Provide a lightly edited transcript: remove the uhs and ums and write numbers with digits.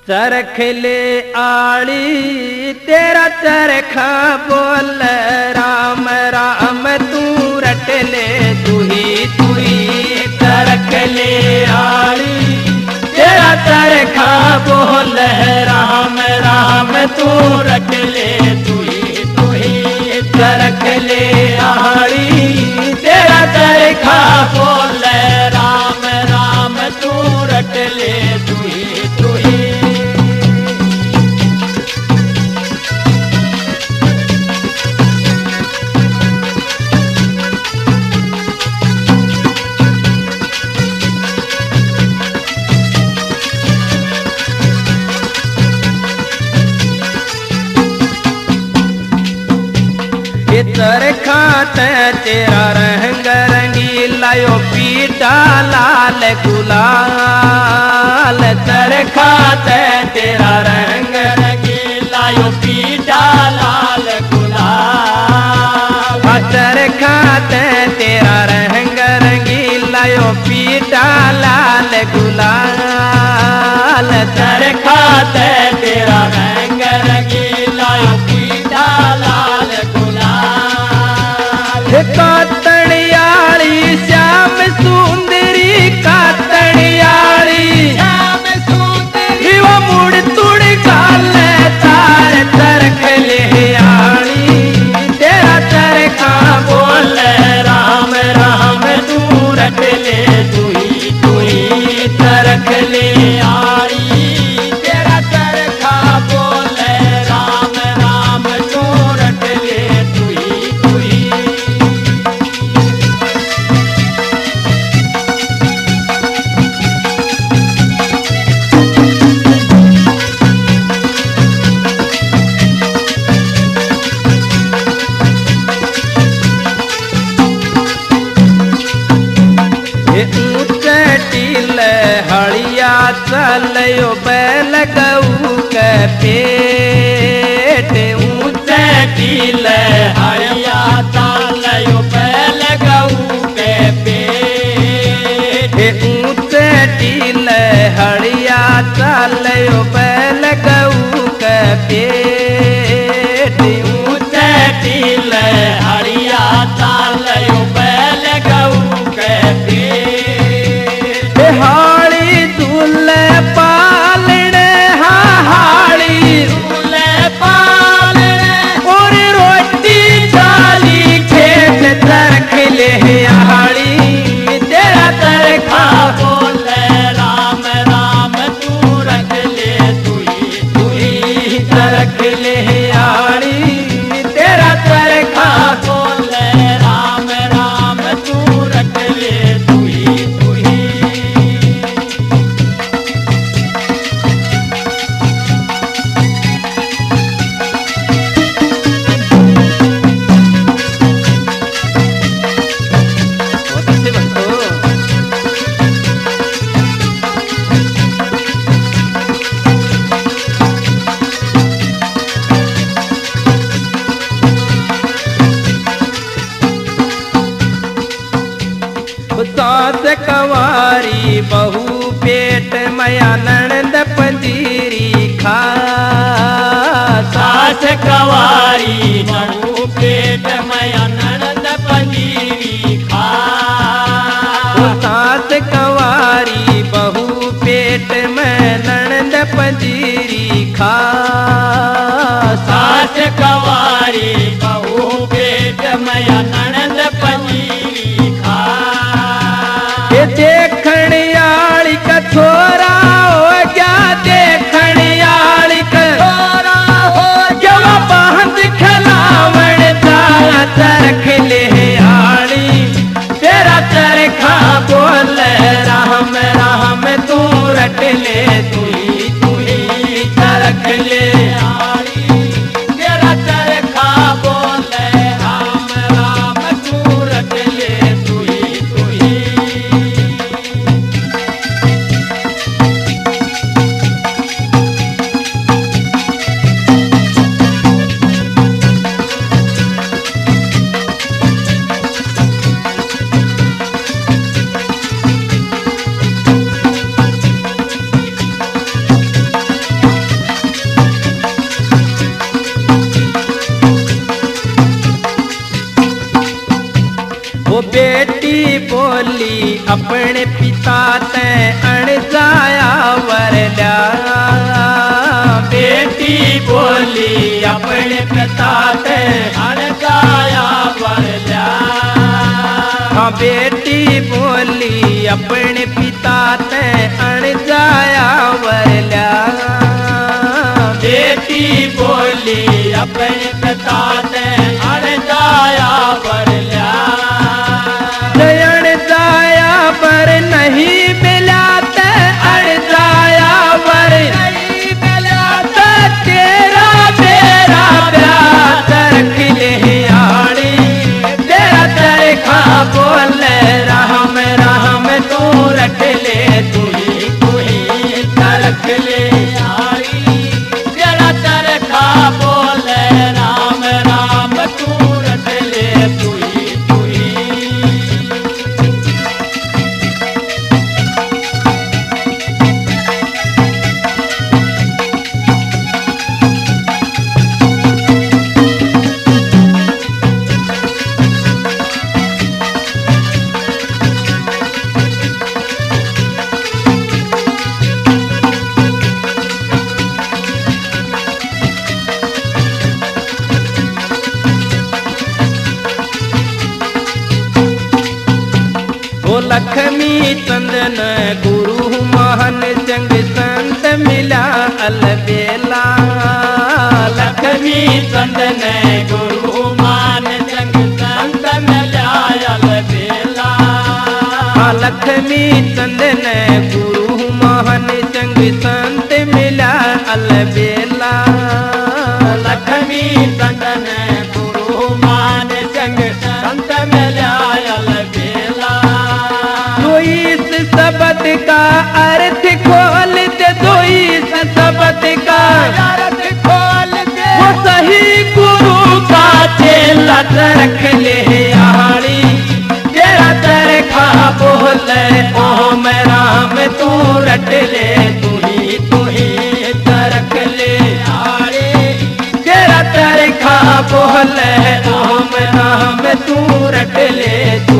चरख ले आली तेरा चरखा बोल राम राम तू रट ले तू ही चरख ले आली तेरा चरखा बोल राम राम तू रट ले तू ही चरख ले आली तेरा चरखा बोल राम राम तू रट ले तू ही चरखा तेरा रंग रंगीला यो पीटा लाल गुलाल चरखा तेरा रंग रंगीला यो पीटा लाल गुलाल चरखा तेरा रंग रंगीला यो पीटा लाल गुलाल चरखा तेरा रंग रंगीला यो पीटा लाल कातड़ियाली श्याम सुंदरी कातड़ियाली श्याम सुंदरी वो मुड़ तुड़ गाल तार चरख ले आली तेरा चरखा बोल राम राम तू रट ले तू ही चरख ले आली तेरा चरखा बोल राम राम तू रट ले तू ही हड़िया चलो बैल गऊ के पेट ऊंचे टील हड़िया चलो बैल गऊ के पेट ऊंचे टील हड़िया चलो बैल गऊ के पेट ऊंचे टील हड़िया चलो बैल गऊ के पेट हाड़ी दूल्हे पालने हाड़ी दूल्हे पालने और रोटी चाली खेत चरख ले हाड़ी तेरा चरखा बोल राम राम तू रख ले तू ही चरख ले हाड़ी तेरा चरखा बोल राम राम तू रख ले तू ही सास कवारी बहू पेट मया ननद पंजीरी खा सास कवारी बहू पेट मया ननद पंजीरी खा सास कवारी बहू पेट में ननद पंजीरी खा सास कवारी बहू पेट मया ननद पंजीरी खा देखण आली का छोरा हो गया देखण आली का छोरा हो गया बांध खलावण जा चरख ले आली तेरा चरखा बोल राम राम तू रट ले तू ही चरख ले आली तेरा चरखा बोल राम राम तू रट ले तू ही पिता ते अण जाया वरल्या। हाँ बेटी बोली अपने पिता ते अण जाया वरल्या। बेटी बोली अपने पिता ते अण जाया वरल्या। अण जाया पर नहीं मिला ते अण जाया वर नहीं मिला ते तेरा तेरा प्यार रख ले आड़ी। तेरा तेरे खा बोले राम राम तू रख ले तू ही रख ले आड़ी। तेरा तेरे खा बोले राम राम तू रख ले तू ही। लक्ष्मी चंदन गुरु महान संग संत मिला अलबेला। लक्ष्मी चंदन गुरु महान संग संत मिला अलबेला। लक्ष्मी चंदन गुरु महान संग संत मिला अलबेला। लक्ष्मी चंदन गुरु महान संग संत मिला अलबेला। इस शब्द का अर्थ खोल दे, दो इस शब्द का अर्थ खोल दे। वो सही गुरु का चेला रख ले आड़ी। तेरा तरखा बोले ओम राम तू रट ले तू ही रख ले आड़ी। तेरा तरखा बोले ओम राम तू रट ले तू